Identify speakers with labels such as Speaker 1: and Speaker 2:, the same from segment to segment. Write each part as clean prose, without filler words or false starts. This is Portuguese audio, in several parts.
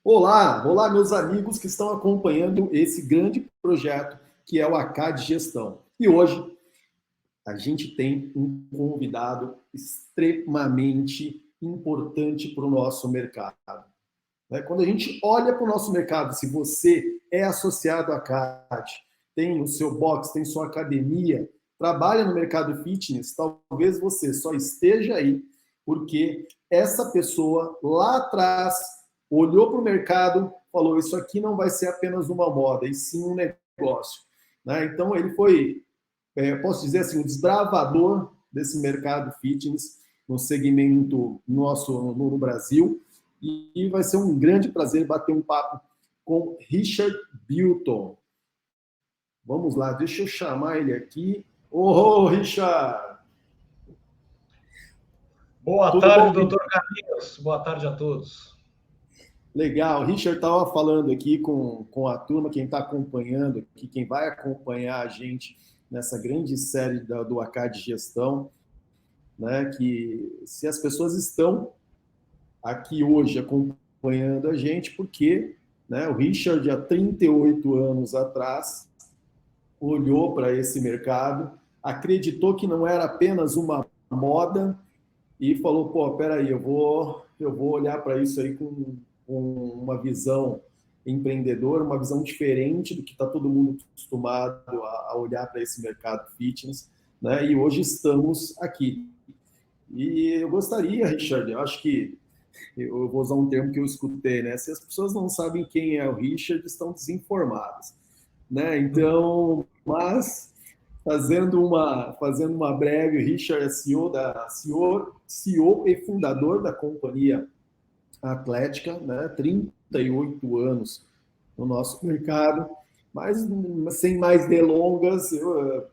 Speaker 1: Olá, olá, meus amigos que estão acompanhando esse grande projeto que é o AK de Gestão. E hoje a gente tem um convidado extremamente importante para o nosso mercado. Quando a gente olha para o nosso mercado, se você é associado à CAD, tem o seu box, tem sua academia, trabalha no mercado fitness, talvez você só esteja aí porque essa pessoa lá atrás olhou para o mercado, falou: isso aqui não vai ser apenas uma moda, e sim um negócio. Então, ele foi, posso dizer assim, o desbravador desse mercado fitness no segmento nosso no Brasil. E vai ser um grande prazer bater um papo com Richard Bilton. Vamos lá, deixa eu chamar ele aqui. Ô, Richard!
Speaker 2: Boa
Speaker 1: Tudo
Speaker 2: tarde,
Speaker 1: bom,
Speaker 2: doutor Carlinhos. Boa tarde a todos.
Speaker 1: Legal, o Richard estava falando aqui com a turma, quem está acompanhando aqui, quem vai acompanhar a gente nessa grande série do AK de Gestão, né, que se as pessoas estão aqui hoje acompanhando a gente, porque o Richard, há 38 anos atrás, olhou para esse mercado, acreditou que não era apenas uma moda e falou: pô, peraí, eu vou olhar para isso aí com uma visão empreendedora, uma visão diferente do que está todo mundo acostumado a olhar para esse mercado fitness, né? E hoje estamos aqui. E eu gostaria, Richard, eu acho que eu vou usar um termo que eu escutei, né? Se as pessoas não sabem quem é o Richard, estão desinformadas, né? Então, mas fazendo uma breve, o Richard é CEO e fundador da companhia Atlética, né? 38 anos no nosso mercado. Mas, sem mais delongas,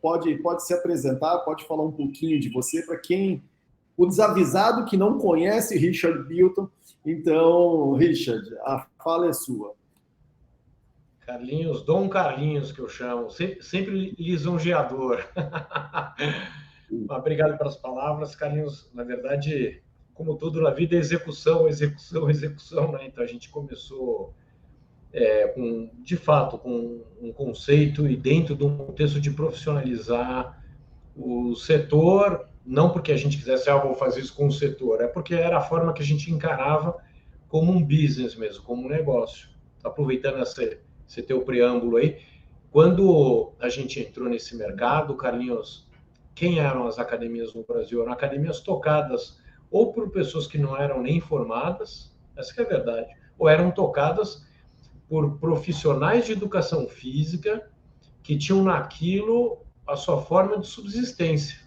Speaker 1: pode se apresentar, pode falar um pouquinho de você para quem, o desavisado que não conhece Richard Bilton. Então, Richard, a fala é sua.
Speaker 2: Carlinhos, Dom Carlinhos, que eu chamo, sempre lisonjeador. Obrigado pelas palavras, Carlinhos. Na verdade, como tudo na vida, é execução, execução, execução, né? Então a gente começou, de fato, com um conceito e dentro de um contexto de profissionalizar o setor, não porque a gente quisesse, vou fazer isso com o setor, é porque era a forma que a gente encarava como um business mesmo, como um negócio. Aproveitando esse teu preâmbulo aí, quando a gente entrou nesse mercado, Carlinhos, quem eram as academias no Brasil? Eram academias tocadas ou por pessoas que não eram nem formadas, essa que é a verdade, ou eram tocadas por profissionais de educação física que tinham naquilo a sua forma de subsistência.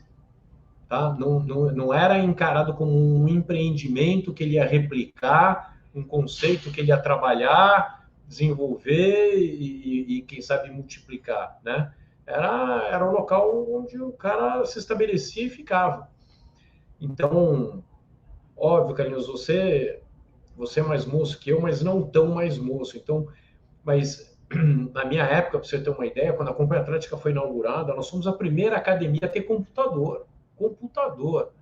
Speaker 2: Tá? Não era encarado como um empreendimento que ele ia replicar, um conceito que ele ia trabalhar, desenvolver e quem sabe, multiplicar. Né? Era um local onde o cara se estabelecia e ficava. Então, óbvio, Carlinhos, você é mais moço que eu, mas não tão mais moço. Então, mas na minha época, para você ter uma ideia, quando a Companhia Atlética foi inaugurada, nós fomos a primeira academia a ter computador. Computador.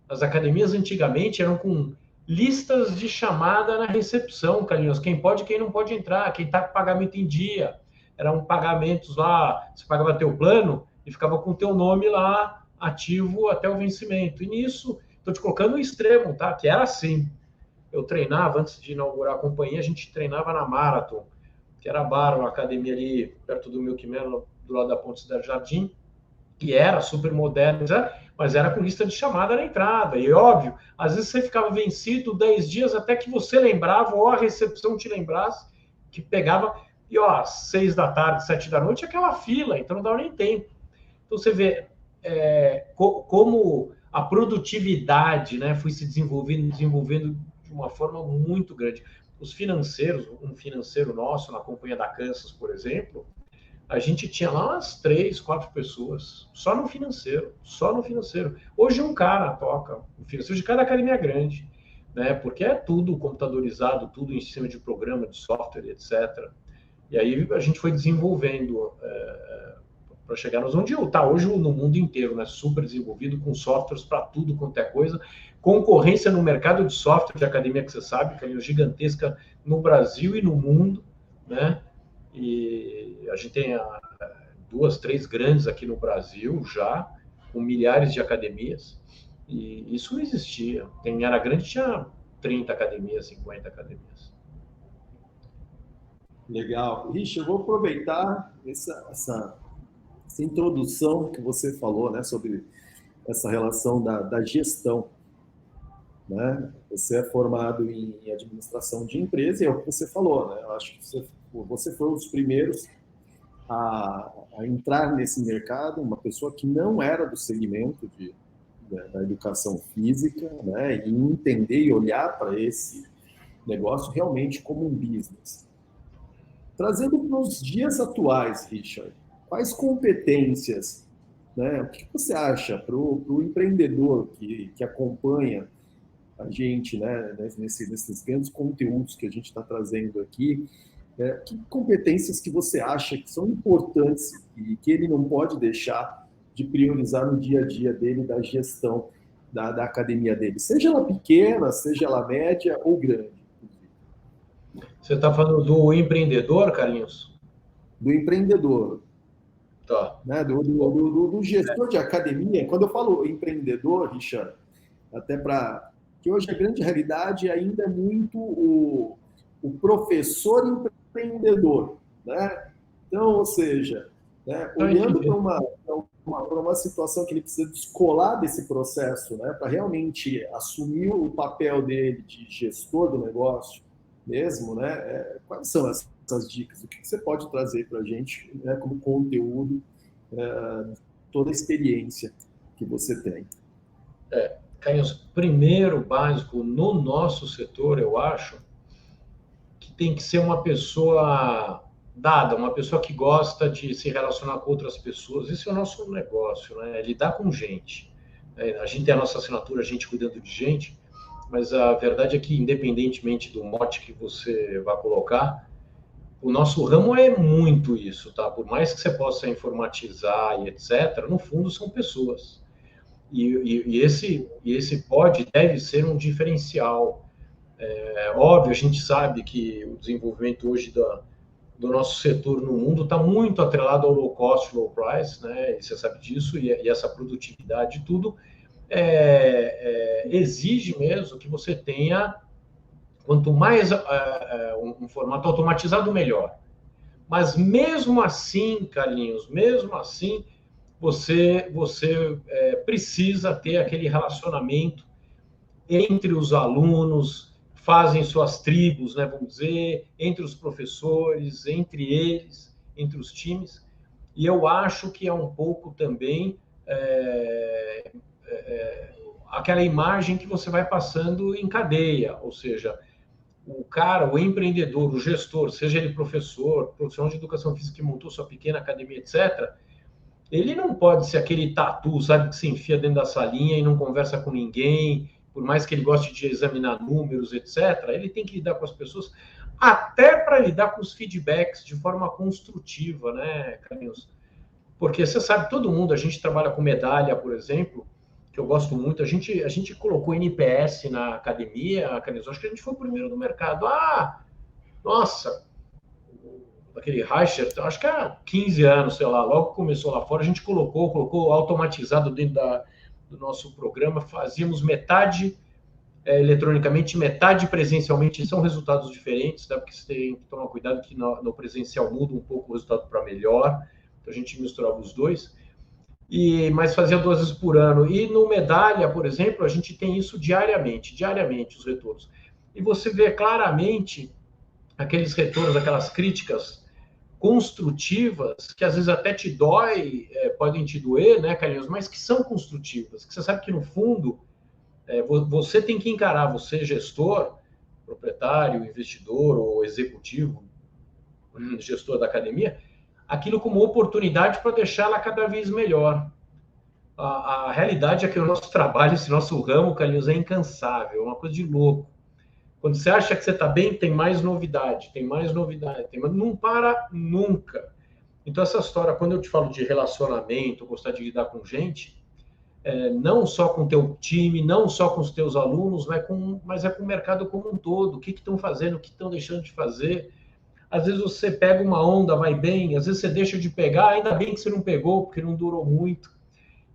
Speaker 2: As academias antigamente eram com listas de chamada na recepção, Carlinhos. Quem pode e quem não pode entrar, quem está com pagamento em dia. Eram pagamentos lá, você pagava teu plano e ficava com o teu nome lá ativo até o vencimento. E nisso, estou te colocando no extremo, tá? Que era assim. Eu treinava, antes de inaugurar a companhia, a gente treinava na Marathon, que era a bar, uma academia ali perto do Milk Melon, do lado da Ponte Cidade Jardim, que era super moderna, mas era com lista de chamada na entrada. E óbvio, às vezes você ficava vencido 10 dias até que você lembrava, ou a recepção te lembrasse, que pegava, e ó, 6 da tarde, 7 da noite, aquela fila, então não dava nem tempo. Então você vê como a produtividade, né, foi se desenvolvendo de uma forma muito grande. Os financeiros, um financeiro nosso, na Companhia da Kansas, por exemplo, a gente tinha lá umas 3, 4 pessoas, só no financeiro, só no financeiro. Hoje um cara toca o financeiro de cada academia grande, né? Porque é tudo computadorizado, tudo em cima de programa, de software, etc. E aí a gente foi desenvolvendo chegar nos onde está hoje no mundo inteiro, né? Super desenvolvido, com softwares para tudo quanto é coisa. Concorrência no mercado de software de academia, que você sabe, que é gigantesca no Brasil e no mundo, né? E a gente tem 2, 3 grandes aqui no Brasil já, com milhares de academias, e isso não existia. Em Era Grande tinha 30 academias, 50 academias.
Speaker 1: Legal. Ixi, eu vou aproveitar essa introdução que você falou, né, sobre essa relação da gestão. Né? Você é formado em administração de empresa e é o que você falou, né? Eu acho que você foi um dos primeiros a entrar nesse mercado, uma pessoa que não era do segmento da educação física, né? E entender e olhar para esse negócio realmente como um business. Trazendo para os dias atuais, Richard, quais competências, né? O que você acha para o empreendedor que acompanha a gente, né, nesses grandes conteúdos que a gente está trazendo aqui, que competências que você acha que são importantes e que ele não pode deixar de priorizar no dia a dia dele, da gestão da academia dele, seja ela pequena, seja ela média ou grande?
Speaker 2: Você está falando do empreendedor, Carlinhos?
Speaker 1: Do empreendedor.
Speaker 2: Tá.
Speaker 1: Né, do gestor de academia. Quando eu falo empreendedor, Richard, até para que hoje a grande realidade ainda é muito o professor empreendedor, né? Então, ou seja, né, olhando para uma situação que ele precisa descolar desse processo, né, para realmente assumir o papel dele de gestor do negócio mesmo, né? Quais são essas dicas? O que você pode trazer para a gente, né, como conteúdo, toda a experiência que você tem?
Speaker 2: Carlinhos, primeiro básico no nosso setor, eu acho que tem que ser uma pessoa dada, uma pessoa que gosta de se relacionar com outras pessoas. Esse é o nosso negócio, né? É lidar com gente. A gente tem a nossa assinatura, a gente cuidando de gente, mas a verdade é que, independentemente do mote que você vai colocar, o nosso ramo é muito isso, tá? Por mais que você possa informatizar e etc., no fundo são pessoas. E esse deve ser um diferencial. Óbvio, a gente sabe que o desenvolvimento hoje do nosso setor no mundo está muito atrelado ao low cost, low price, né? E você sabe disso, e essa produtividade, tudo exige mesmo que você tenha, quanto mais um formato automatizado, melhor. Mas mesmo assim, Carlinhos, mesmo assim, você precisa ter aquele relacionamento entre os alunos, fazem suas tribos, né, vamos dizer, entre os professores, entre eles, entre os times. E eu acho que é um pouco também aquela imagem que você vai passando em cadeia, ou seja, o cara, o empreendedor, o gestor, seja ele professor, profissional de educação física que montou sua pequena academia, etc., ele não pode ser aquele tatu, sabe, que se enfia dentro da salinha e não conversa com ninguém, por mais que ele goste de examinar números, etc., ele tem que lidar com as pessoas, até para lidar com os feedbacks de forma construtiva, né, Carlinhos? Porque você sabe, todo mundo, a gente trabalha com medalha, por exemplo, que eu gosto muito, a gente colocou NPS na academia, Carlinhos, acho que a gente foi o primeiro do mercado. Nossa, aquele Reichert, acho que há 15 anos, sei lá, logo que começou lá fora, a gente colocou automatizado dentro do nosso programa, fazíamos metade eletronicamente, metade presencialmente, são resultados diferentes, né? Porque você tem que tomar cuidado que no presencial muda um pouco o resultado para melhor, então a gente misturava os dois, mas fazia 2 vezes por ano. E no Medalha, por exemplo, a gente tem isso diariamente, os retornos. E você vê claramente aqueles retornos, aquelas críticas construtivas, que às vezes até te dói, podem te doer, né, Carlinhos, mas que são construtivas, que você sabe que no fundo você tem que encarar, você gestor, proprietário, investidor ou executivo, gestor da academia, aquilo como oportunidade para deixá-la cada vez melhor. A realidade é que o nosso trabalho, esse nosso ramo, Carlinhos, é incansável, é uma coisa de louco. Quando você acha que você está bem, tem mais novidade, não para nunca. Então, essa história, quando eu te falo de relacionamento, gostar de lidar com gente, não só com o teu time, não só com os teus alunos, mas é com o mercado como um todo. O que estão fazendo, o que estão deixando de fazer. Às vezes você pega uma onda, vai bem, às vezes você deixa de pegar, ainda bem que você não pegou, porque não durou muito.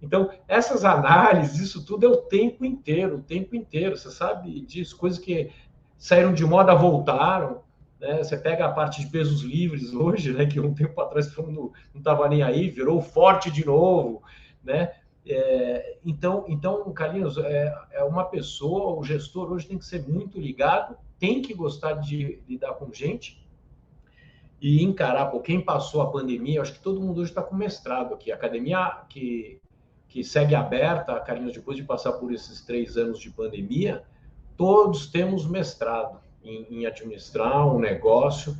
Speaker 2: Então, essas análises, isso tudo é o tempo inteiro, o tempo inteiro. Você sabe disso, coisas que saíram de moda, voltaram. Né? Você pega a parte de pesos livres hoje, né? Que um tempo atrás todo mundo não estava nem aí, virou forte de novo. Né? Então, Carlinhos, uma pessoa, o gestor hoje tem que ser muito ligado, tem que gostar de lidar com gente e encarar. Por quem passou a pandemia, acho que todo mundo hoje está com mestrado aqui. A academia que segue aberta, Carlinhos, depois de passar por esses 3 anos de pandemia, todos temos mestrado em administrar um negócio,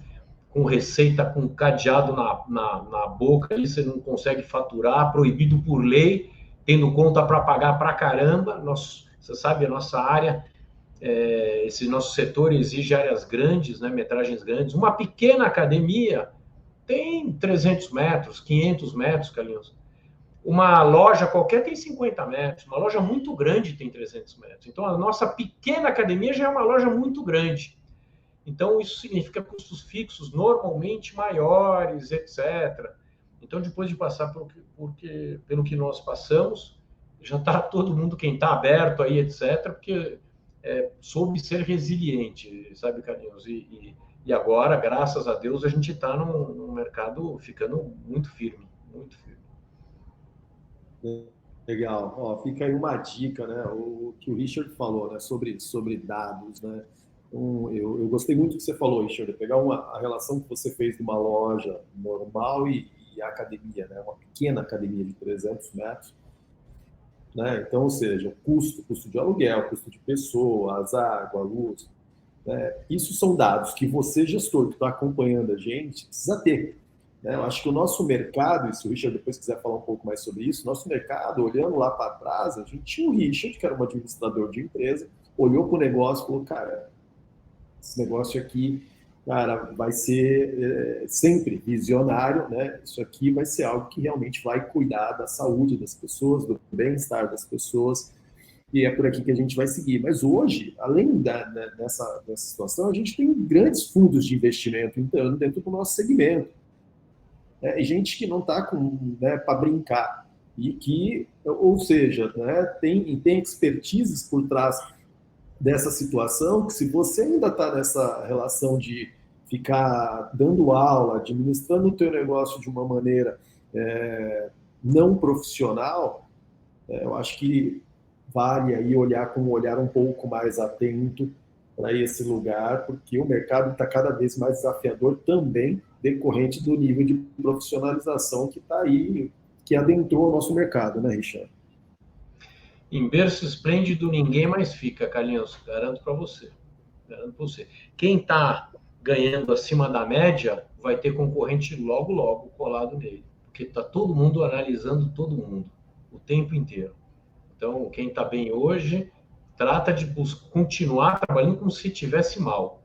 Speaker 2: com receita, com cadeado na boca, aí você não consegue faturar, proibido por lei, tendo conta para pagar para caramba. Você sabe, a nossa área, esse nosso setor exige áreas grandes, né, metragens grandes. Uma pequena academia tem 300 metros, 500 metros, Carlinhos. Uma loja qualquer tem 50 metros, uma loja muito grande tem 300 metros. Então, a nossa pequena academia já é uma loja muito grande. Então, isso significa custos fixos normalmente maiores, etc. Então, depois de passar pelo que nós passamos, já está todo mundo, quem está aberto aí, etc., porque soube ser resiliente, sabe, Carlinhos? E agora, graças a Deus, a gente está num mercado ficando muito firme, muito firme.
Speaker 1: Legal. Ó, fica aí uma dica, né? O que o Richard falou, né? Sobre dados, né? Então, eu gostei muito do que você falou, Richard. Pegar a relação que você fez de uma loja normal e a academia, né? Uma pequena academia de 300 metros, né? Então, ou seja, custo de aluguel, custo de pessoas, água, luz, né? Isso são dados que você, gestor, que está acompanhando a gente, precisa ter. Né? Eu acho que o nosso mercado, e se o Richard depois quiser falar um pouco mais sobre isso, nosso mercado, olhando lá para trás, a gente tinha o Richard, que era um administrador de empresa, olhou para o negócio e falou, cara, esse negócio aqui, cara, vai ser sempre visionário, né? Isso aqui vai ser algo que realmente vai cuidar da saúde das pessoas, do bem-estar das pessoas, e é por aqui que a gente vai seguir. Mas hoje, além dessa situação, a gente tem grandes fundos de investimento entrando dentro do nosso segmento. Né? E gente que não está né, para brincar. E que, ou seja, né, tem expertises por trás dessa situação, que se você ainda está nessa relação de ficar dando aula, administrando o teu negócio de uma maneira não profissional, eu acho que vale aí olhar com um olhar um pouco mais atento para esse lugar, porque o mercado está cada vez mais desafiador também, decorrente do nível de profissionalização que está aí, que adentrou o nosso mercado, né, Richard?
Speaker 2: Em berço esplêndido, ninguém mais fica, Carlinhos, garanto para você. Garanto para você. Quem está ganhando acima da média vai ter concorrente logo, logo colado nele, porque está todo mundo analisando todo mundo, o tempo inteiro. Então, quem está bem hoje, trata de continuar trabalhando como se estivesse mal.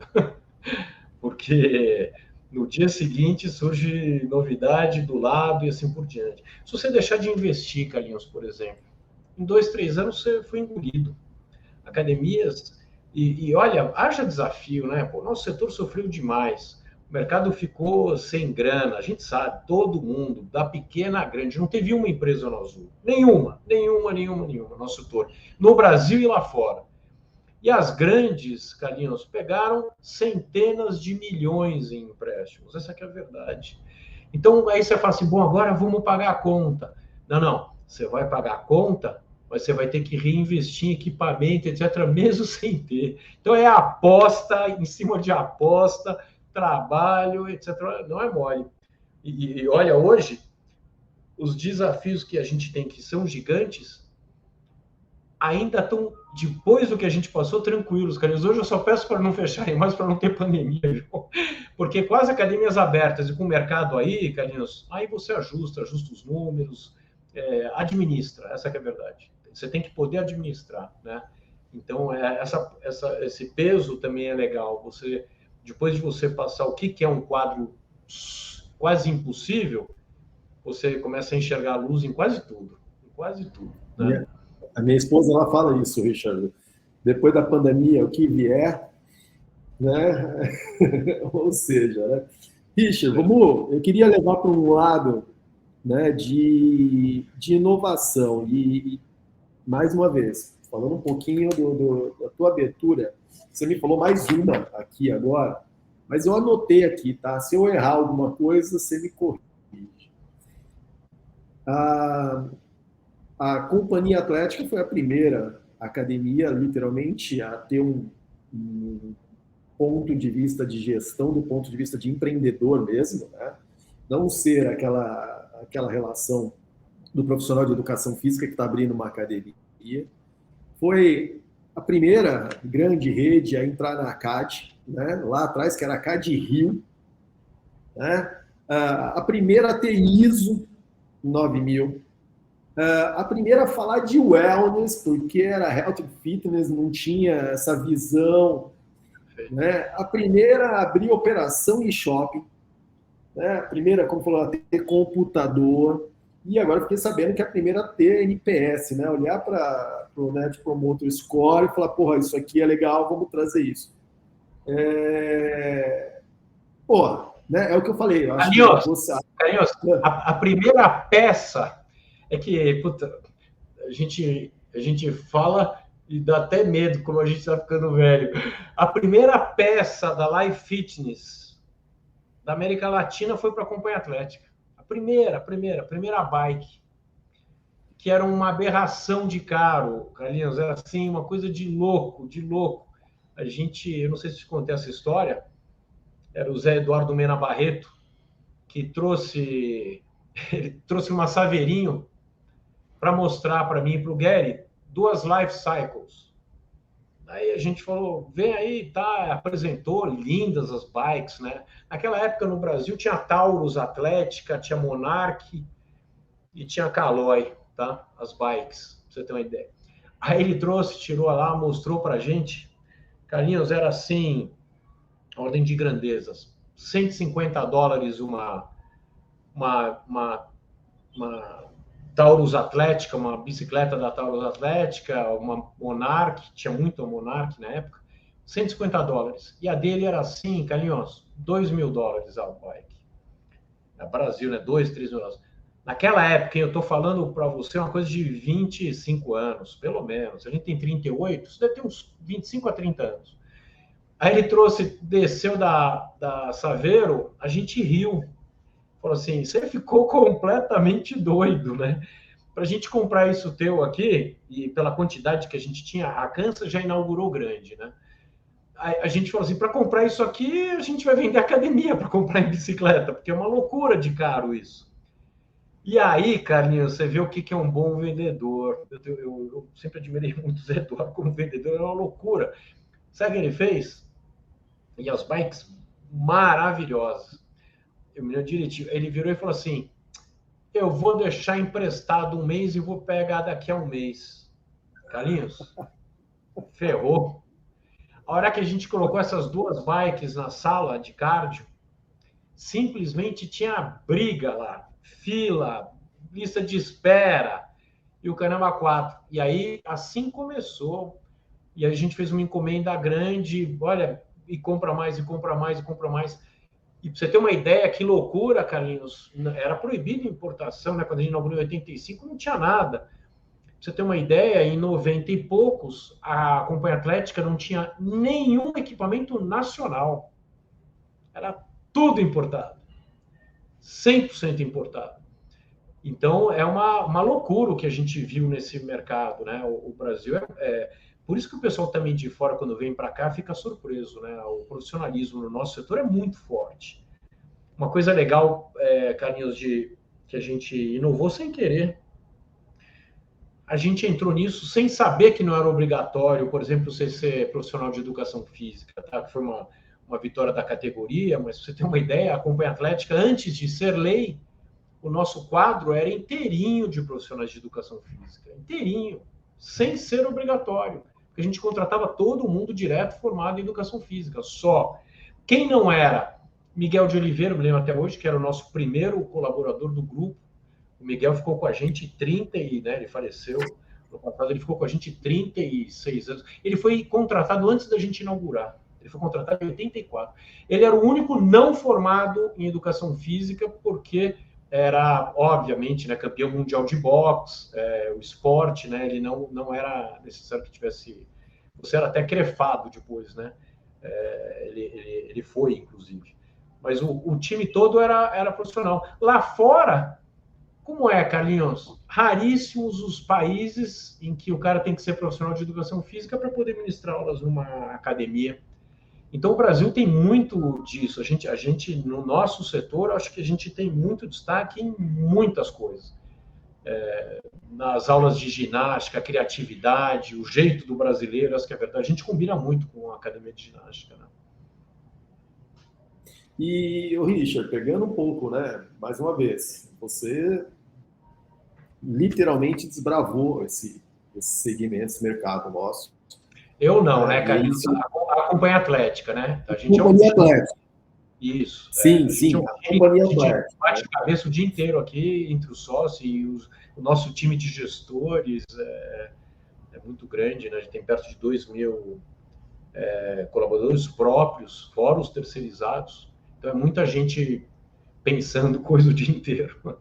Speaker 2: Porque no dia seguinte surge novidade do lado e assim por diante. Se você deixar de investir, Carlinhos, por exemplo, em 2, 3 anos você foi engolido. Academias, e olha, haja desafio, né? Pô, nosso setor sofreu demais. O mercado ficou sem grana, a gente sabe, todo mundo, da pequena a grande, não teve uma empresa no azul. Nenhuma, nosso setor. No Brasil e lá fora. E as grandes, Carlinhos, pegaram centenas de milhões em empréstimos. Essa que é a verdade. Então, aí você fala assim, bom, agora vamos pagar a conta. Não. Você vai pagar a conta, mas você vai ter que reinvestir em equipamento, etc., mesmo sem ter. Então, é aposta em cima de aposta, trabalho, etc. Não é mole. E olha, hoje, os desafios que a gente tem, que são gigantes, ainda estão, depois do que a gente passou, tranquilos, Carlinhos. Hoje eu só peço para não fecharem mais, para não ter pandemia, viu? Porque com as academias abertas e com o mercado aí, Carlinhos, aí você ajusta os números, administra, essa que é a verdade. Você tem que poder administrar, né? Então, esse peso também é legal. Depois de você passar o que é um quadro quase impossível, você começa a enxergar a luz em quase tudo. Em quase tudo, né?
Speaker 1: A minha esposa, ela fala isso, Richard. Depois da pandemia, o que vier, né? Ou seja, né? Richard, eu queria levar para um lado, né, de inovação. E, mais uma vez, falando um pouquinho da tua abertura, você me falou mais uma aqui agora, mas eu anotei aqui, tá? Se eu errar alguma coisa, você me corrige. A Companhia Atlética foi a primeira academia, literalmente, a ter um ponto de vista de gestão, do ponto de vista de empreendedor mesmo, né? Não ser aquela relação do profissional de educação física que está abrindo uma academia. Foi a primeira grande rede a entrar na ACAD, né? Lá atrás, que era a ACAD Rio, né? A primeira a ter ISO 9000, a primeira a falar de wellness, porque era health and fitness, não tinha essa visão, né? A primeira a abrir operação em shopping, né? A primeira, como falou, a ter computador, e agora fiquei sabendo que a primeira a ter NPS, né? Olhar para o Net Promoter Score e falar, porra, isso aqui é legal, vamos trazer isso. Porra, né? É o que eu falei. Eu acho
Speaker 2: Carinhos, a primeira peça é que, puta, a gente fala e dá até medo, como a gente está ficando velho. A primeira peça da Life Fitness da América Latina foi para a Companhia Atlética. A primeira bike, que era uma aberração de caro, Carlinhos, era assim, uma coisa de louco, de louco. Eu não sei se te contei essa história, era o Zé Eduardo Mena Barreto, que trouxe uma Saveirinho para mostrar para mim e para o Gary 2 Life Cycles. Aí a gente falou, vem aí, tá? Apresentou, lindas as bikes, né? Naquela época no Brasil tinha Taurus Atlética, tinha Monarch e tinha Caloi, tá? As bikes, pra você ter uma ideia. Aí ele trouxe, tirou lá, mostrou pra gente. Carlinhos, era assim, ordem de grandezas. $150 uma Taurus Atlética, uma bicicleta da Taurus Atlética, uma Monarch, tinha muito Monarch na época, $150. E a dele era assim, Carlinhos, $2.000 a bike. No Brasil, né? 2, 3 mil dólares. Naquela época, eu estou falando para você uma coisa de 25 anos, pelo menos. A gente tem 38, isso deve ter uns 25 a 30 anos. Aí ele desceu da Saveiro, a gente riu. Falou assim, você ficou completamente doido, né? Para a gente comprar isso teu aqui, e pela quantidade que a gente tinha, a Kansas já inaugurou grande, né? A gente falou assim, para comprar isso aqui, a gente vai vender academia para comprar em bicicleta, porque é uma loucura de caro isso. E aí, Carlinhos, você vê o que é um bom vendedor. Eu sempre admirei muito o Zé Eduardo como vendedor, é uma loucura. Sabe o que ele fez? E as bikes maravilhosas. Eu me lembro direitinho. Ele virou e falou assim, eu vou deixar emprestado um mês e vou pegar daqui a um mês. Carlinhos, ferrou. A hora que a gente colocou essas 2 bikes na sala de cardio, simplesmente tinha briga lá, fila, lista de espera, e o caramba 4. E aí, assim começou, e a gente fez uma encomenda grande, olha, e compra mais, e compra mais, e compra mais. E para você ter uma ideia, que loucura, Carlinhos, era proibido importação, né? Quando a gente inaugurou em 85, não tinha nada. Para você ter uma ideia, em 90 e poucos, a Companhia Atlética não tinha nenhum equipamento nacional. Era tudo importado. 100% importado. Então, é uma loucura o que a gente viu nesse mercado, né? O Brasil por isso que o pessoal também de fora, quando vem para cá, fica surpreso, né? O profissionalismo no nosso setor é muito forte. Uma coisa legal, Carlinhos, que a gente inovou sem querer. A gente entrou nisso sem saber que não era obrigatório, por exemplo, você ser profissional de educação física, tá? Que foi uma vitória da categoria, mas para você ter uma ideia, a Companhia Atlética, antes de ser lei, o nosso quadro era inteirinho de profissionais de educação física, inteirinho, sem ser obrigatório, porque a gente contratava todo mundo direto formado em educação física, só. Quem não era? Miguel de Oliveira, me lembro até hoje, que era o nosso primeiro colaborador do grupo, O Miguel ficou com a gente 30 e, né, ele faleceu no passado, ele ficou com a gente 36 anos. Ele foi contratado antes da gente inaugurar. Ele foi contratado em 84. Ele era o único não formado em educação física, porque era, obviamente, né, campeão mundial de boxe, o esporte, né, ele não era necessário que tivesse... Você era até crefado depois, né? Ele foi, inclusive. Mas o time todo era profissional. Lá fora, como é, Carlinhos? Raríssimos os países em que o cara tem que ser profissional de educação física para poder ministrar aulas numa academia. Então, o Brasil tem muito disso. A gente, no nosso setor, acho que a gente tem muito destaque em muitas coisas. Nas aulas de ginástica, a criatividade, o jeito do brasileiro, acho que é verdade. A gente combina muito com a academia de ginástica, né?
Speaker 1: E, o Richard, pegando um pouco, né? Mais uma vez, você literalmente desbravou esse segmento, esse mercado nosso.
Speaker 2: Eu não, né, Carlinhos?
Speaker 1: Isso...
Speaker 2: A companhia atlética, né? A gente
Speaker 1: companhia atlética.
Speaker 2: Isso.
Speaker 1: Sim, sim,
Speaker 2: a companhia atlética. Bate cabeça o dia inteiro aqui entre os sócios e o nosso time de gestores é muito grande, né? A gente tem perto de 2.000 colaboradores próprios, fora os terceirizados. Então, é muita gente pensando coisa o dia inteiro.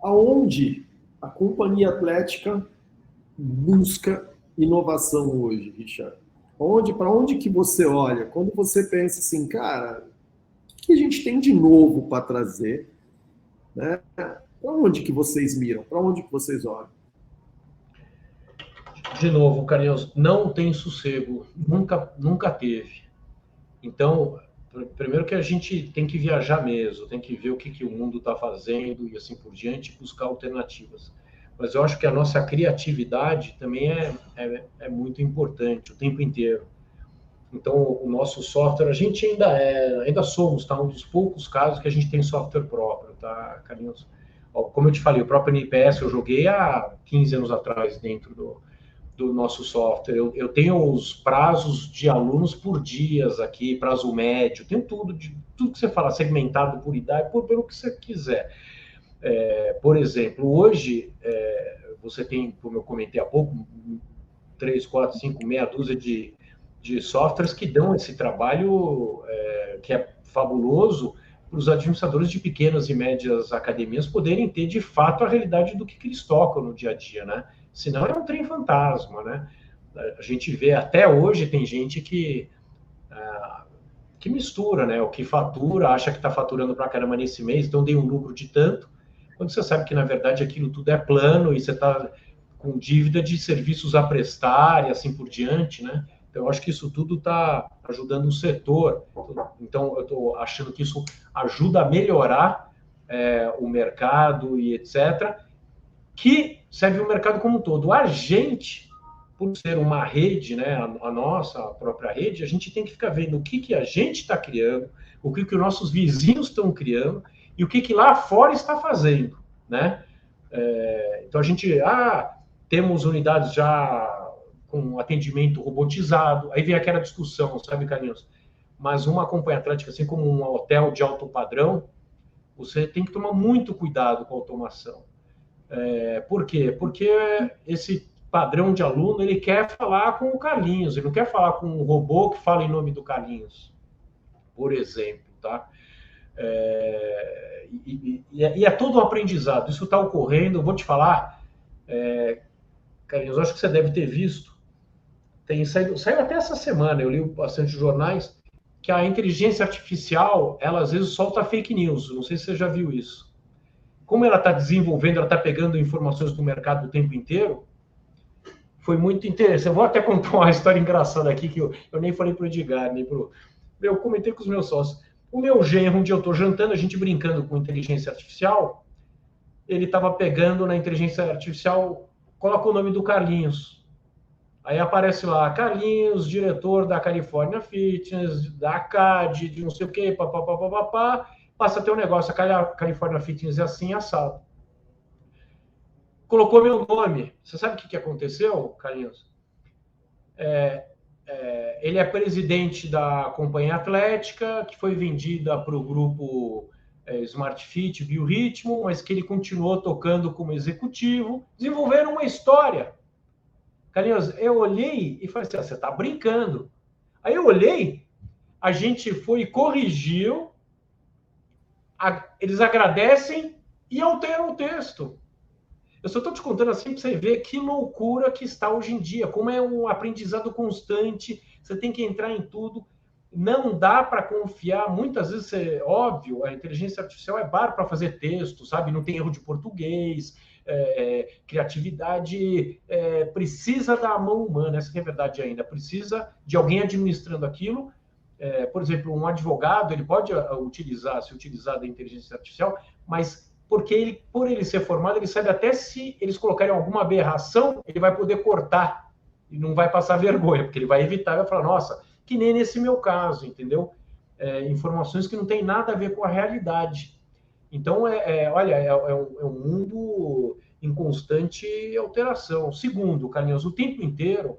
Speaker 1: Aonde a companhia atlética busca inovação hoje, Richard? Para onde que você olha? Quando você pensa assim, cara, o que a gente tem de novo para trazer? Né? Para onde que vocês miram? Para onde que vocês olham?
Speaker 2: De novo, Carlinhos, não tem sossego. Nunca teve. Então, primeiro que a gente tem que viajar mesmo, tem que ver o que o mundo está fazendo e assim por diante, buscar alternativas. Mas eu acho que a nossa criatividade também é muito importante o tempo inteiro. Então, o nosso software, a gente ainda somos, tá? Um dos poucos casos que a gente tem software próprio, tá, Carlinhos? Como eu te falei, o próprio NPS eu joguei há 15 anos atrás dentro do nosso software. Eu tenho os prazos de alunos por dias aqui, prazo médio, tenho tudo que você fala, segmentado por idade, pelo que você quiser. Por exemplo, hoje, você tem, como eu comentei há pouco, 3, 4, 5, meia dúzia de softwares que dão esse trabalho que é fabuloso para os administradores de pequenas e médias academias poderem ter, de fato, a realidade do que eles tocam no dia a dia, né? Senão é um trem fantasma, né? A gente vê, até hoje, tem gente que mistura, né? O que fatura, acha que está faturando para caramba nesse mês, então dei um lucro de tanto, quando você sabe que, na verdade, aquilo tudo é plano e você está com dívida de serviços a prestar e assim por diante, né? Então, eu acho que isso tudo está ajudando o setor. Então, eu estou achando que isso ajuda a melhorar o mercado e etc., que serve o mercado como um todo. A gente, por ser uma rede, né, a nossa própria rede, a gente tem que ficar vendo o que a gente está criando, o que os nossos vizinhos estão criando e o que lá fora está fazendo, né? Então, a gente... temos unidades já com atendimento robotizado, aí vem aquela discussão, sabe, Carlinhos? Mas uma companhia atlética, assim como um hotel de alto padrão, você tem que tomar muito cuidado com a automação. Por quê? Porque esse padrão de aluno, ele quer falar com o Carlinhos, ele não quer falar com um robô que fala em nome do Carlinhos, por exemplo, tá? E é todo um aprendizado, isso está ocorrendo, eu vou te falar, Carlinhos, eu acho que você deve ter visto, saiu até essa semana, eu li bastante jornais, que a inteligência artificial, ela às vezes solta fake news, não sei se você já viu isso. Como ela está desenvolvendo, ela está pegando informações do mercado o tempo inteiro, foi muito interessante. Eu vou até contar uma história engraçada aqui, que eu nem falei para o Edgar, nem para o... Eu comentei com os meus sócios. O meu genro, um dia eu estou jantando, a gente brincando com inteligência artificial, ele estava pegando na inteligência artificial, coloca o nome do Carlinhos. Aí aparece lá, Carlinhos, diretor da California Fitness, da ACAD, de não sei o quê, papapá, passa a ter um negócio, a California Fitness é assim, assado. Colocou meu nome. Você sabe o que aconteceu, Carlinhos? Ele é presidente da companhia atlética, que foi vendida para o grupo Smart Fit, Biorritmo, mas que ele continuou tocando como executivo. Desenvolveram uma história. Carlinhos, eu olhei e falei assim, você está brincando. Aí eu olhei, a gente foi e corrigiu, eles agradecem e alteram o texto. Eu só estou te contando assim para você ver que loucura que está hoje em dia, como é um aprendizado constante, você tem que entrar em tudo. Não dá para confiar, muitas vezes, óbvio, a inteligência artificial é bar para fazer texto, sabe? Não tem erro de português, criatividade precisa da mão humana, essa que é a verdade ainda, precisa de alguém administrando aquilo. Por exemplo, um advogado, ele pode se utilizar da inteligência artificial, mas porque por ele ser formado, ele sabe até se eles colocarem alguma aberração, ele vai poder cortar e não vai passar vergonha, porque ele vai evitar, vai falar, nossa, que nem nesse meu caso, entendeu? Informações que não tem nada a ver com a realidade. Então, olha, é um mundo em constante alteração. Segundo, Carlinhos, o tempo inteiro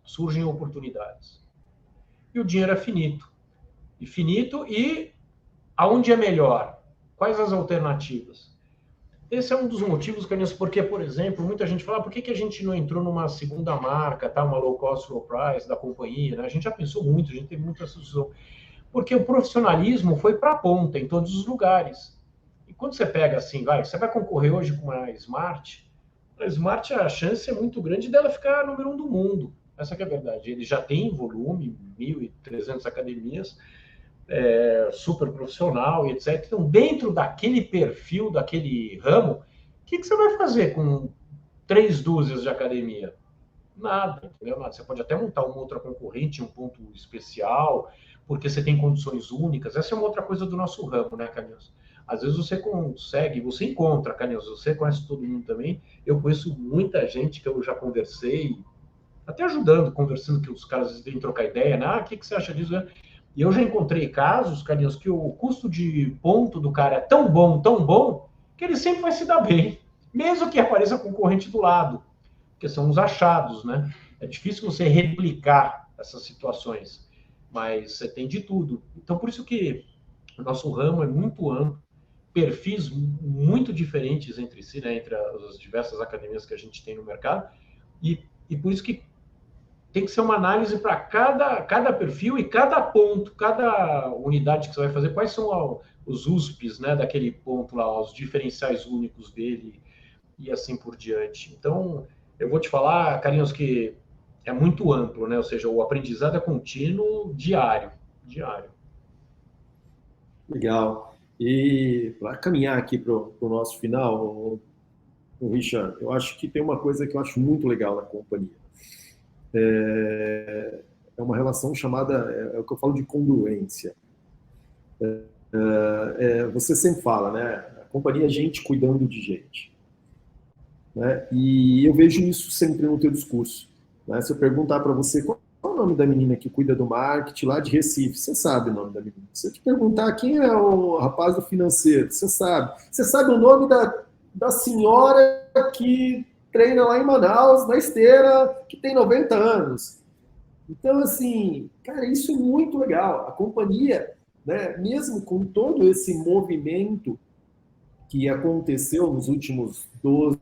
Speaker 2: surgem oportunidades. E o dinheiro é finito. E aonde é melhor? Quais as alternativas? Esse é um dos motivos, Carlinhos, porque, por exemplo, muita gente fala, por que a gente não entrou numa segunda marca, tá? Uma low cost, low price da companhia, né? A gente já pensou muito, a gente teve muita discussão. Porque o profissionalismo foi para a ponta, em todos os lugares. E quando você pega assim, você vai concorrer hoje com uma Smart, a Smart, a chance é muito grande dela ficar número 1 do mundo. Essa que é a verdade. Ele já tem volume, 1.300 academias, super profissional e etc. Então, dentro daquele perfil, daquele ramo, o que você vai fazer com 3 dúzias de academia? Nada, entendeu? Nada. Você pode até montar uma outra concorrente, um ponto especial, porque você tem condições únicas. Essa é uma outra coisa do nosso ramo, né, Carlinhos? Às vezes você consegue, você encontra, Carlinhos, você conhece todo mundo também. Eu conheço muita gente que eu já conversei, até ajudando, conversando, que os caras vêm trocar ideia, né? O que você acha disso? E eu já encontrei casos, Carlinhos, que o custo de ponto do cara é tão bom, que ele sempre vai se dar bem, mesmo que apareça concorrente do lado, porque são os achados, né? É difícil você replicar essas situações, mas você tem de tudo. Então, por isso que o nosso ramo é muito amplo, perfis muito diferentes entre si, né? Entre as diversas academias que a gente tem no mercado, e por isso que tem que ser uma análise para cada perfil e cada ponto, cada unidade que você vai fazer, quais são os USPs, né, daquele ponto lá, os diferenciais únicos dele e assim por diante. Então, eu vou te falar, Carlinhos, que é muito amplo, né? Ou seja, o aprendizado é contínuo, diário.
Speaker 1: Legal. E para caminhar aqui para o nosso final, o Richard, eu acho que tem uma coisa que eu acho muito legal na companhia. É uma relação chamada, é o que eu falo de congruência. Você sempre fala, né? A companhia é gente cuidando de gente. Né? E eu vejo isso sempre no teu discurso. Né? Se eu perguntar para você qual é o nome da menina que cuida do marketing lá de Recife, você sabe o nome da menina. Se eu te perguntar quem é o rapaz do financeiro, você sabe. Você sabe o nome da senhora que treina lá em Manaus, na esteira, que tem 90 anos. Então, assim, cara, isso é muito legal. A companhia, né, mesmo com todo esse movimento que aconteceu nos últimos 12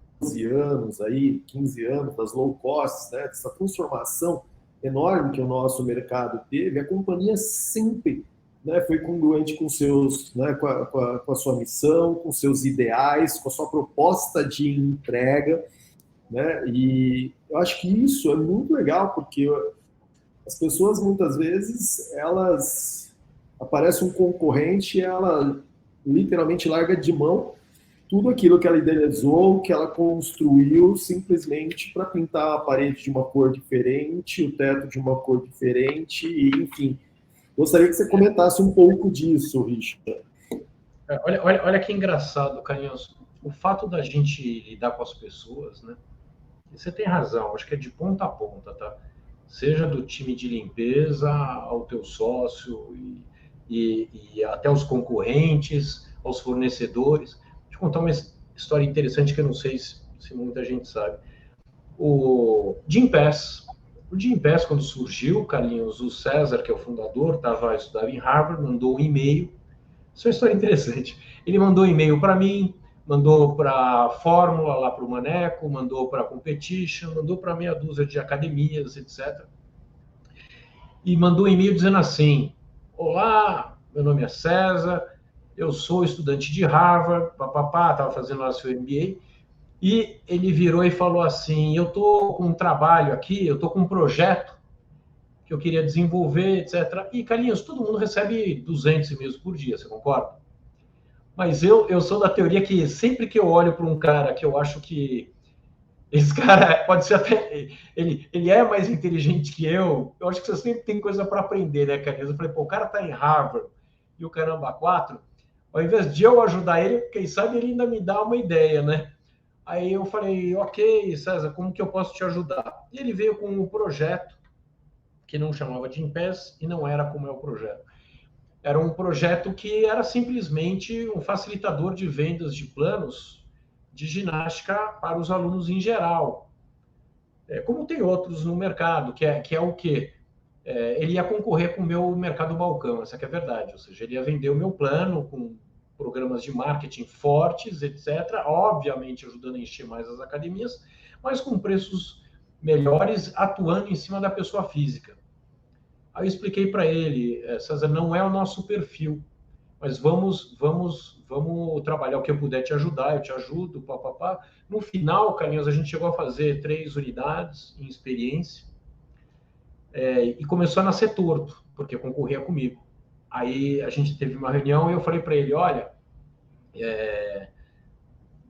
Speaker 1: anos, aí, 15 anos, das low costs, né, dessa transformação enorme que o nosso mercado teve, a companhia sempre, né, foi congruente com seus, né, com a sua missão, com seus ideais, com a sua proposta de entrega, né? E eu acho que isso é muito legal, porque as pessoas muitas vezes elas aparece um concorrente e ela literalmente larga de mão tudo aquilo que ela idealizou, que ela construiu, simplesmente para pintar a parede de uma cor diferente, o teto de uma cor diferente, e, enfim. Gostaria que você comentasse um pouco disso, Richard.
Speaker 2: Olha que engraçado, Carlinhos. O fato da gente lidar com as pessoas, né? Você tem razão, acho que é de ponta a ponta, tá? Seja do time de limpeza ao teu sócio e até os concorrentes, aos fornecedores. Deixa eu contar uma história interessante que eu não sei se muita gente sabe. O Gympass, quando surgiu, Carlinhos, o César, que é o fundador, estava estudando em Harvard, mandou um e-mail Isso é uma história interessante. Ele mandou e-mail para mim, mandou para a Fórmula, lá para o Maneco, mandou para a Competition, mandou para meia dúzia de academias, etc. E mandou um e-mail dizendo assim: olá, meu nome é César, eu sou estudante de Harvard, papapá, estava fazendo lá seu MBA, e ele virou e falou assim: eu estou com um trabalho aqui, eu estou com um projeto que eu queria desenvolver, etc. E, Carlinhos, todo mundo recebe 200 e-mails por dia, você concorda? Mas eu sou da teoria que sempre que eu olho para um cara que eu acho que esse cara pode ser até. Ele é mais inteligente que eu acho que você sempre tem coisa para aprender, né, Carlinhos? Eu falei, pô, o cara está em Harvard e o caramba, quatro. Ao invés de eu ajudar ele, quem sabe ele ainda me dá uma ideia, né? Aí eu falei, ok, César, como que eu posso te ajudar? E ele veio com um projeto que não chamava de Gympass e não era como é o projeto. Era um projeto que era simplesmente um facilitador de vendas de planos de ginástica para os alunos em geral. Como tem outros no mercado, que é o quê? Ele ia concorrer com o meu mercado balcão, essa que é a verdade. Ou seja, ele ia vender o meu plano com programas de marketing fortes, etc. Obviamente ajudando a encher mais as academias, mas com preços melhores, atuando em cima da pessoa física. Aí eu expliquei para ele, César, não é o nosso perfil, mas vamos trabalhar o que eu puder te ajudar, eu te ajudo, papapá. No final, Carlinhos, a gente chegou a fazer 3 unidades em experiência, e começou a nascer torto, porque concorria comigo. Aí a gente teve uma reunião e eu falei para ele, olha,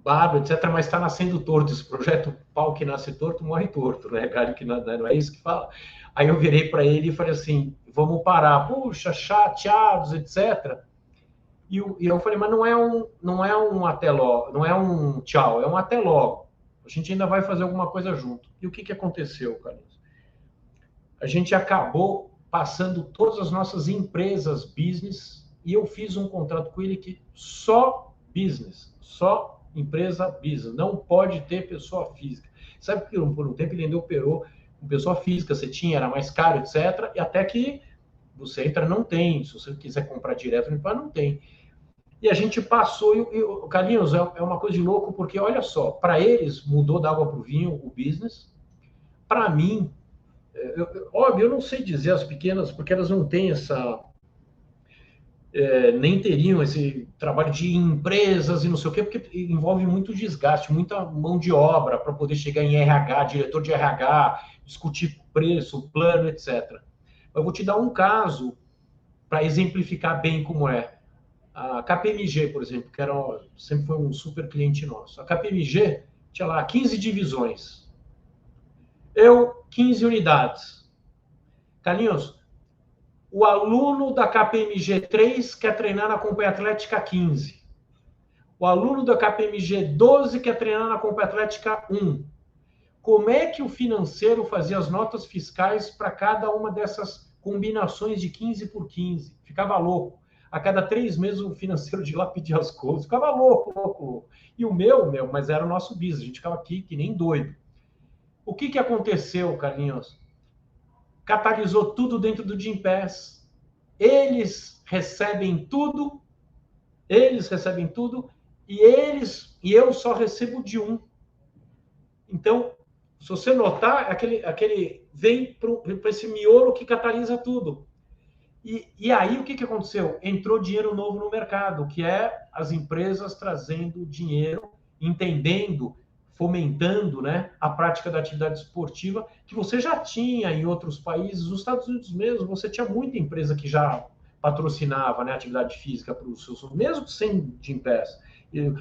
Speaker 2: barba, etc., mas está nascendo torto. Esse projeto, pau que nasce torto, morre torto, né? Galho que não é isso que fala. Aí eu virei para ele e falei assim, vamos parar. Puxa, chateados, etc. E eu falei, mas não é um até logo, não é um tchau, é um até logo. A gente ainda vai fazer alguma coisa junto. E o que aconteceu, Carlinhos? A gente acabou passando todas as nossas empresas business e eu fiz um contrato com ele que só business, só empresa business, não pode ter pessoa física. Sabe que por um tempo ele ainda operou com pessoa física, você tinha, era mais caro, etc. E até que você entra, não tem. Se você quiser comprar direto, não tem. E a gente passou, e Carlinhos, é uma coisa de louco, porque olha só, para eles mudou da água para o vinho o business, para mim, óbvio, eu não sei dizer as pequenas, porque elas não têm essa, nem teriam esse trabalho de empresas e não sei o quê, porque envolve muito desgaste, muita mão de obra para poder chegar em RH, diretor de RH, discutir preço, plano, etc. Eu vou te dar um caso para exemplificar bem como é. A KPMG, por exemplo, que sempre foi um super cliente nosso. A KPMG tinha lá 15 divisões. Eu, 15 unidades. Carlinhos, o aluno da KPMG 3 quer treinar na Companhia Atlética 15. O aluno da KPMG 12 quer treinar na Companhia Atlética 1. Como é que o financeiro fazia as notas fiscais para cada uma dessas combinações de 15 por 15? Ficava louco. A cada 3 meses o financeiro de lá pedia as coisas. Ficava louco, louco, louco. E o meu, mas era o nosso business. A gente ficava aqui que nem doido. O que aconteceu, Carlinhos? Catalisou tudo dentro do Gympass. Eles recebem tudo, e eu só recebo de um. Então, se você notar, aquele vem para esse miolo que catalisa tudo. E aí, o que aconteceu? Entrou dinheiro novo no mercado, que é as empresas trazendo dinheiro, entendendo, fomentando, né, a prática da atividade esportiva, que você já tinha em outros países. Nos Estados Unidos mesmo, você tinha muita empresa que já patrocinava, né, atividade física para os seus, mesmo sem Gympass.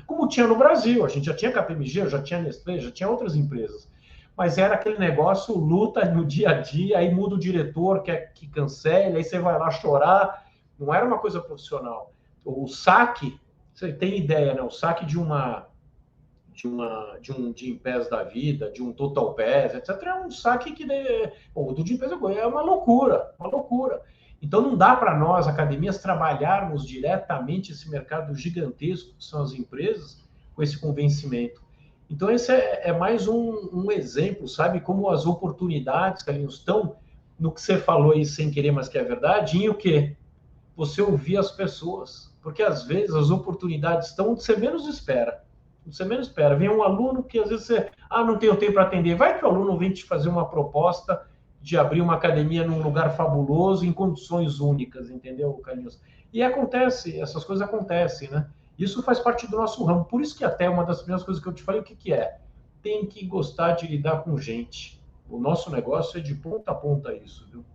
Speaker 2: Como tinha no Brasil, a gente já tinha KPMG, já tinha Nestlé, já tinha outras empresas. Mas era aquele negócio, luta no dia a dia, aí muda o diretor, quer que cancele, aí você vai lá chorar. Não era uma coisa profissional. O saque, você tem ideia, né? O saque de um Gympass da vida, de um Total Pass, etc., é um saque que o do Gympass é uma loucura, uma loucura. Então não dá para nós, academias, trabalharmos diretamente esse mercado gigantesco que são as empresas com esse convencimento. Então esse é mais um exemplo, sabe, como as oportunidades, Carlinhos, estão no que você falou aí sem querer, mas que é verdade, e o quê? Você ouvir as pessoas. porque às vezes as oportunidades estão onde você menos espera. Você menos espera. Vem um aluno que às vezes você, não tenho tempo para atender. Vai que o aluno vem te fazer uma proposta de abrir uma academia num lugar fabuloso, em condições únicas, entendeu, Carlinhos? E acontece, essas coisas acontecem, né? Isso faz parte do nosso ramo. Por isso que até uma das primeiras coisas que eu te falei, o que, que é? Tem que gostar de lidar com gente. O nosso negócio é de ponta a ponta isso, viu?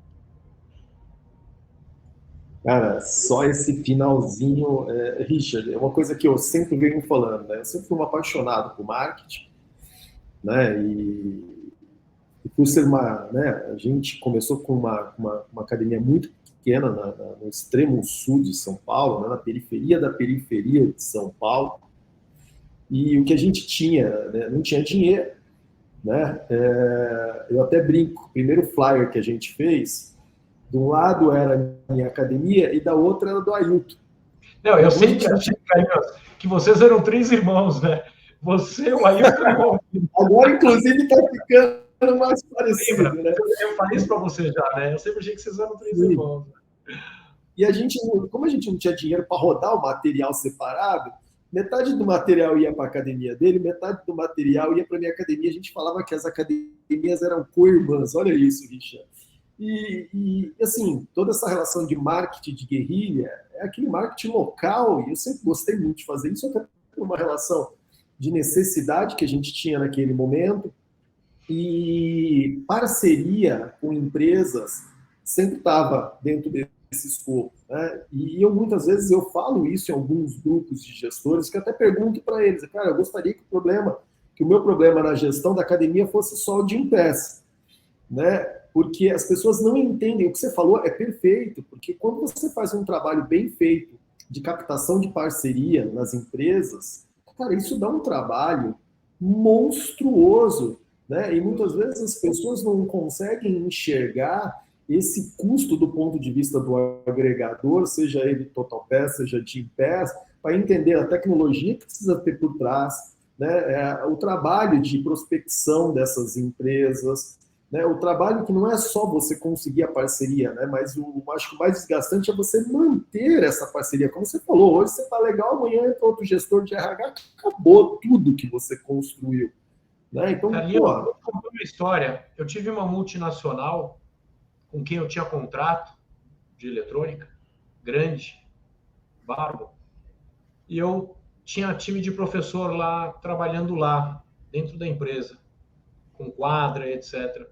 Speaker 1: Cara, só esse finalzinho, Richard, é uma coisa que eu sempre venho falando, né? Eu sempre fui um apaixonado por marketing, né? E por ser né? A gente começou com uma academia muito pequena no extremo sul de São Paulo, né? Na periferia da periferia de São Paulo, e o que a gente tinha, né? Não tinha dinheiro, né? Eu até brinco, o primeiro flyer que a gente fez, de um lado era a minha academia e da outra era do Ailton.
Speaker 2: Não, eu sempre achei, Carlinhos, que vocês eram 3 irmãos, né? Você, o Ailton e o Valdir.
Speaker 1: Agora, inclusive, está ficando mais parecido, né?
Speaker 2: Eu falei isso para você já, né? Eu sempre achei que vocês eram 3 irmãos.
Speaker 1: E a gente, como a gente não tinha dinheiro para rodar o material separado, metade do material ia para a academia dele, metade do material ia para a minha academia. A gente falava que as academias eram co-irmãs. Olha isso, Richard. E, assim, toda essa relação de marketing de guerrilha é aquele marketing local, e eu sempre gostei muito de fazer isso, até por uma relação de necessidade que a gente tinha naquele momento, e parceria com empresas sempre estava dentro desse escopo, né? E eu muitas vezes eu falo isso em alguns grupos de gestores, que até pergunto para eles, cara, eu gostaria que o meu problema na gestão da academia fosse só o de Gympass, né? Porque as pessoas não entendem, o que você falou é perfeito, porque quando você faz um trabalho bem feito de captação de parceria nas empresas, cara, isso dá um trabalho monstruoso, né? E muitas vezes as pessoas não conseguem enxergar esse custo do ponto de vista do agregador, seja ele TotalPass, seja Gympass, para entender a tecnologia que precisa ter por trás, né? O trabalho de prospecção dessas empresas, né? O trabalho que não é só você conseguir a parceria, né? Mas acho que o mais desgastante é você manter essa parceria. Como você falou, hoje você está legal, amanhã entra outro gestor de RH, acabou tudo que você construiu. Né? Então,
Speaker 2: Carlinhos, eu vou contar uma história. Eu tive uma multinacional com quem eu tinha contrato de eletrônica, grande, barba, e eu tinha time de professor lá, trabalhando lá, dentro da empresa, com quadra, etc.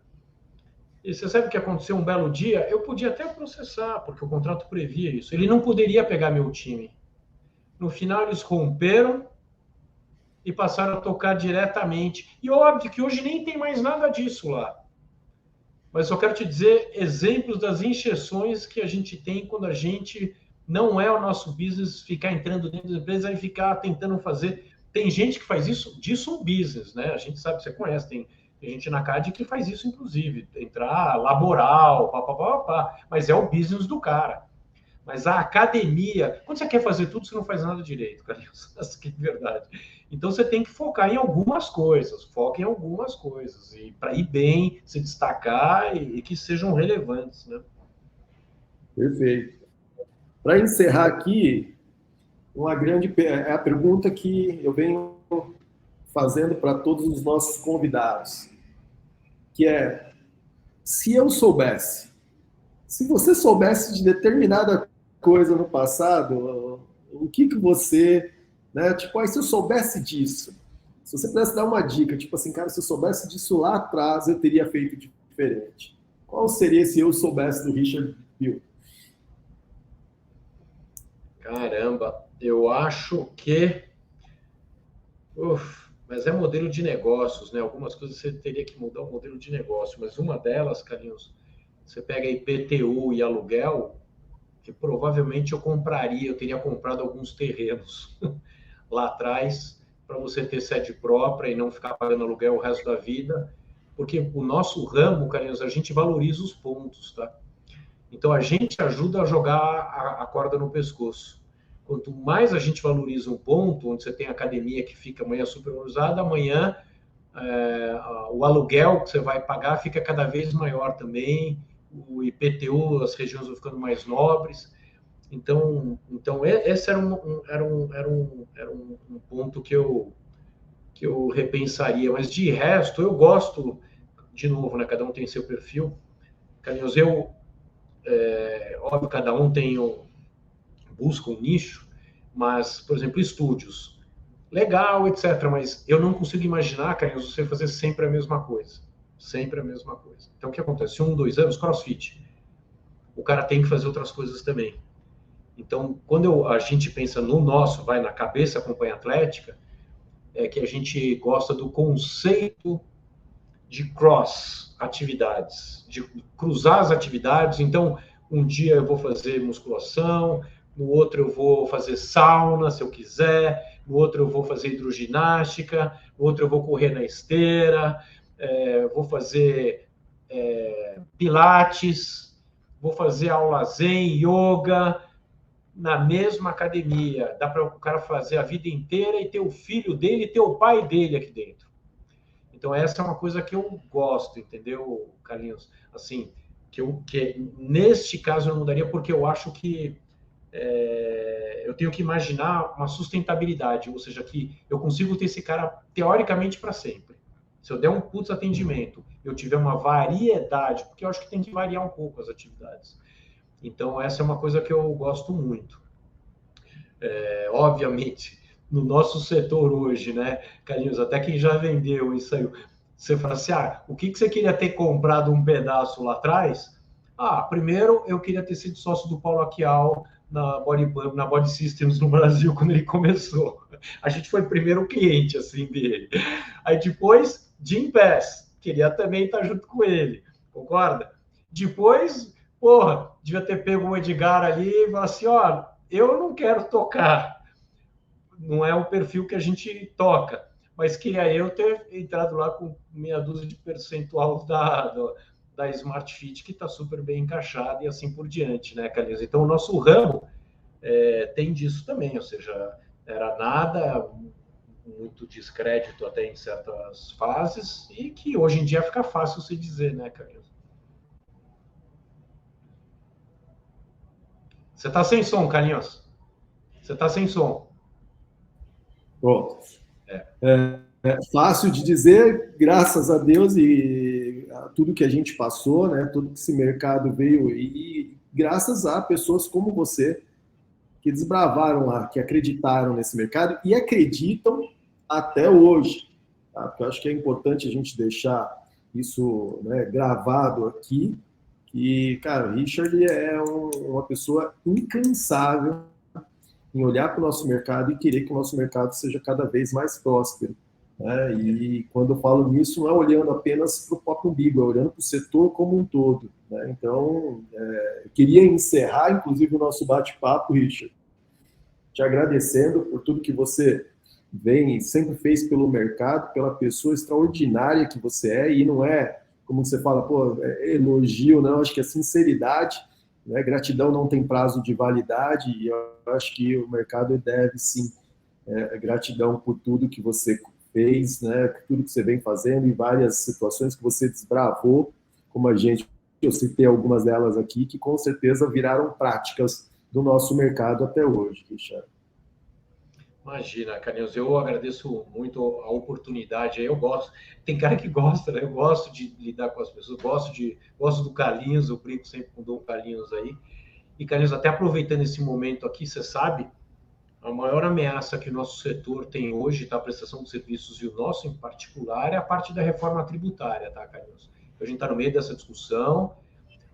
Speaker 2: E você sabe o que aconteceu um belo dia? Eu podia até processar, porque o contrato previa isso. Ele não poderia pegar meu time. No final, eles romperam e passaram a tocar diretamente. E óbvio que hoje nem tem mais nada disso lá. Mas só quero te dizer exemplos das injeções que a gente tem quando a gente não é o nosso business ficar entrando dentro da empresa e ficar tentando fazer. Tem gente que faz disso um business, né? A gente sabe, você conhece, tem gente na CAD que faz isso, inclusive, entrar laboral, mas é o business do cara. Mas a academia, quando você quer fazer tudo, você não faz nada direito, Carlinhos. Essa que é verdade. Então você tem que focar em algumas coisas, foca em algumas coisas, e para ir bem, se destacar e que sejam relevantes, né?
Speaker 1: Perfeito. Para encerrar aqui, é a pergunta que eu venho fazendo para todos os nossos convidados, que é: se eu soubesse, se você soubesse de determinada coisa no passado, o que você, né? Tipo, aí se eu soubesse disso, se você pudesse dar uma dica, tipo assim, cara, se eu soubesse disso lá atrás, eu teria feito diferente. Qual seria se eu soubesse do Richard Bill?
Speaker 2: Caramba, eu acho que... mas é modelo de negócios, né? Algumas coisas você teria que mudar o modelo de negócio, mas uma delas, Carlinhos, você pega IPTU e aluguel, que provavelmente eu teria comprado alguns terrenos lá atrás, para você ter sede própria e não ficar pagando aluguel o resto da vida, porque o nosso ramo, Carlinhos, a gente valoriza os pontos, tá? Então a gente ajuda a jogar a corda no pescoço. Quanto mais a gente valoriza um ponto, onde você tem academia que fica amanhã supervalorizada, amanhã o aluguel que você vai pagar fica cada vez maior também, o IPTU, as regiões vão ficando mais nobres. Então esse era um ponto que eu repensaria. Mas de resto, eu gosto, de novo, né? Cada um tem seu perfil. Carlinhos, óbvio, cada um busca um nicho, mas, por exemplo, estúdios. Legal, etc. Mas eu não consigo imaginar, Carlinhos, você fazer sempre a mesma coisa. Sempre a mesma coisa. Então, o que acontece? 1, 2 anos, CrossFit. O cara tem que fazer outras coisas também. Então, quando a gente pensa no nosso, vai na cabeça Acompanha Atlética, é que a gente gosta do conceito de cross atividades, de cruzar as atividades. Então, um dia eu vou fazer musculação, no outro eu vou fazer sauna, se eu quiser, no outro eu vou fazer hidroginástica, no outro eu vou correr na esteira, vou fazer pilates, vou fazer aula zen, yoga, na mesma academia. Dá para o cara fazer a vida inteira e ter o filho dele e ter o pai dele aqui dentro. Então, essa é uma coisa que eu gosto, entendeu, Carlinhos? Assim, que neste caso eu não mudaria, porque eu acho que eu tenho que imaginar uma sustentabilidade, ou seja, que eu consigo ter esse cara, teoricamente, para sempre. Se eu der um putz atendimento, eu tiver uma variedade, porque eu acho que tem que variar um pouco as atividades. Então, essa é uma coisa que eu gosto muito. Obviamente, no nosso setor hoje, né, Carlinhos, até quem já vendeu isso aí, você fala assim, o que você queria ter comprado um pedaço lá atrás? Primeiro eu queria ter sido sócio do Paulo Aquial na Body Systems no Brasil, quando ele começou. A gente foi o primeiro cliente, assim, dele. Aí depois, Jim Pass, queria também estar junto com ele, concorda? Depois, devia ter pego o Edgar ali e falar assim, eu não quero tocar, não é o perfil que a gente toca, mas queria eu ter entrado lá com meia dúzia de percentual da Smart Fit, que está super bem encaixada e assim por diante, né, Carlinhos? Então, o nosso ramo tem disso também, ou seja, era nada, muito descrédito até em certas fases, e que hoje em dia fica fácil se dizer, né, Carlinhos? Você está sem som, Carlinhos. Você está sem som.
Speaker 1: Bom, é fácil de dizer, graças a Deus e a tudo que a gente passou, né? Tudo que esse mercado veio e graças a pessoas como você que desbravaram lá, que acreditaram nesse mercado e acreditam até hoje. Tá? Porque eu acho que é importante a gente deixar isso, né, gravado aqui, que, cara, o Richard é uma pessoa incansável em olhar para o nosso mercado e querer que o nosso mercado seja cada vez mais próspero. Né? E quando eu falo nisso, não é olhando apenas para o próprio umbigo, é olhando para o setor como um todo. Né? Então, eu queria encerrar, inclusive, o nosso bate-papo, Richard, te agradecendo por tudo que você sempre fez pelo mercado, pela pessoa extraordinária que você é, e não é, como você fala, elogio, não, acho que é sinceridade, né? Gratidão não tem prazo de validade, e eu acho que o mercado deve, sim, gratidão por tudo que você fez, né? Tudo que você vem fazendo, e várias situações que você desbravou, como eu citei algumas delas aqui, que com certeza viraram práticas do nosso mercado até hoje, Richard.
Speaker 2: Imagina, Carlinhos, eu agradeço muito a oportunidade. Eu gosto, tem cara que gosta, né? Eu gosto de lidar com as pessoas, gosto do Carlinhos, eu brinco sempre com o Dom Carlinhos aí. E, Carlinhos, até aproveitando esse momento aqui, você sabe, a maior ameaça que o nosso setor tem hoje, tá? A prestação de serviços e o nosso em particular, é a parte da reforma tributária, tá, Carlinhos? A gente está no meio dessa discussão.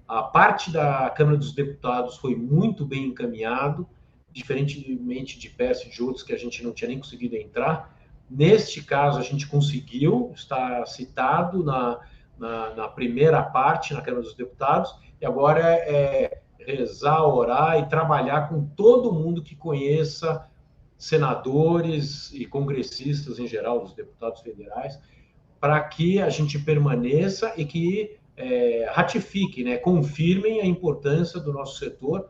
Speaker 2: A parte da Câmara dos Deputados foi muito bem encaminhado, diferentemente de PES e de outros que a gente não tinha nem conseguido entrar. Neste caso, a gente conseguiu, está citado na primeira parte, na Câmara dos Deputados, e agora é rezar, orar e trabalhar com todo mundo que conheça senadores e congressistas em geral, os deputados federais, para que a gente permaneça e que ratifiquem, né, confirmem a importância do nosso setor,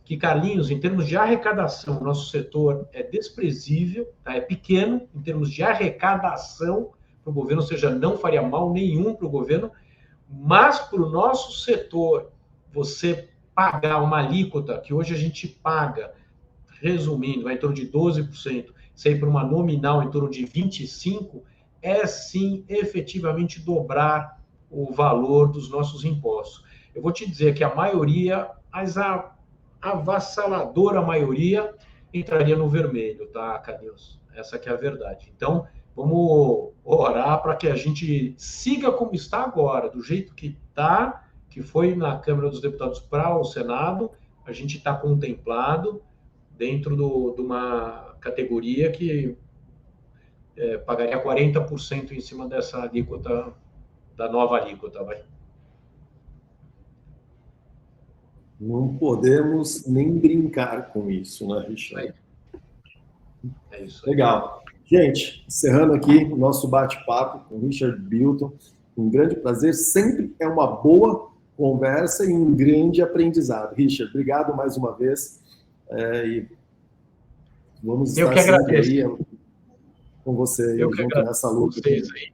Speaker 2: que, Carlinhos, em termos de arrecadação, o nosso setor é desprezível, tá? É pequeno em termos de arrecadação para o governo, ou seja, não faria mal nenhum para o governo, mas para o nosso setor, você pagar uma alíquota que hoje a gente paga, resumindo, vai em torno de 12%, sair para uma nominal em torno de 25%, é sim efetivamente dobrar o valor dos nossos impostos. Eu vou te dizer que a maioria, mas a avassaladora maioria, entraria no vermelho, tá, Cadilson? Essa que é a verdade. Então, vamos orar para que a gente siga como está agora, do jeito que está, que foi na Câmara dos Deputados para o Senado, a gente está contemplado dentro de uma categoria que pagaria 40% em cima dessa alíquota, da nova alíquota. Vai.
Speaker 1: Não podemos nem brincar com isso, né, Richard?
Speaker 2: É isso aí.
Speaker 1: Legal. Gente, encerrando aqui o nosso bate-papo com o Richard Bilton, um grande prazer, sempre é uma boa conversa e um grande aprendizado. Richard, obrigado mais uma vez, e vamos estar sempre aí com você junto nessa luta.
Speaker 2: Vocês aí.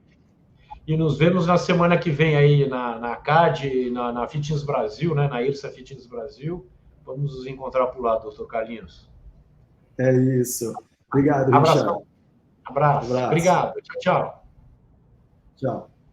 Speaker 2: E nos vemos na semana que vem aí na CAD, na Fitness Brasil, né, na IRSA Fitness Brasil. Vamos nos encontrar por lá, doutor Carlinhos.
Speaker 1: É isso. Obrigado,
Speaker 2: Abraço.
Speaker 1: Richard.
Speaker 2: Abraço. Obrigado. Tchau, tchau.
Speaker 1: Tchau.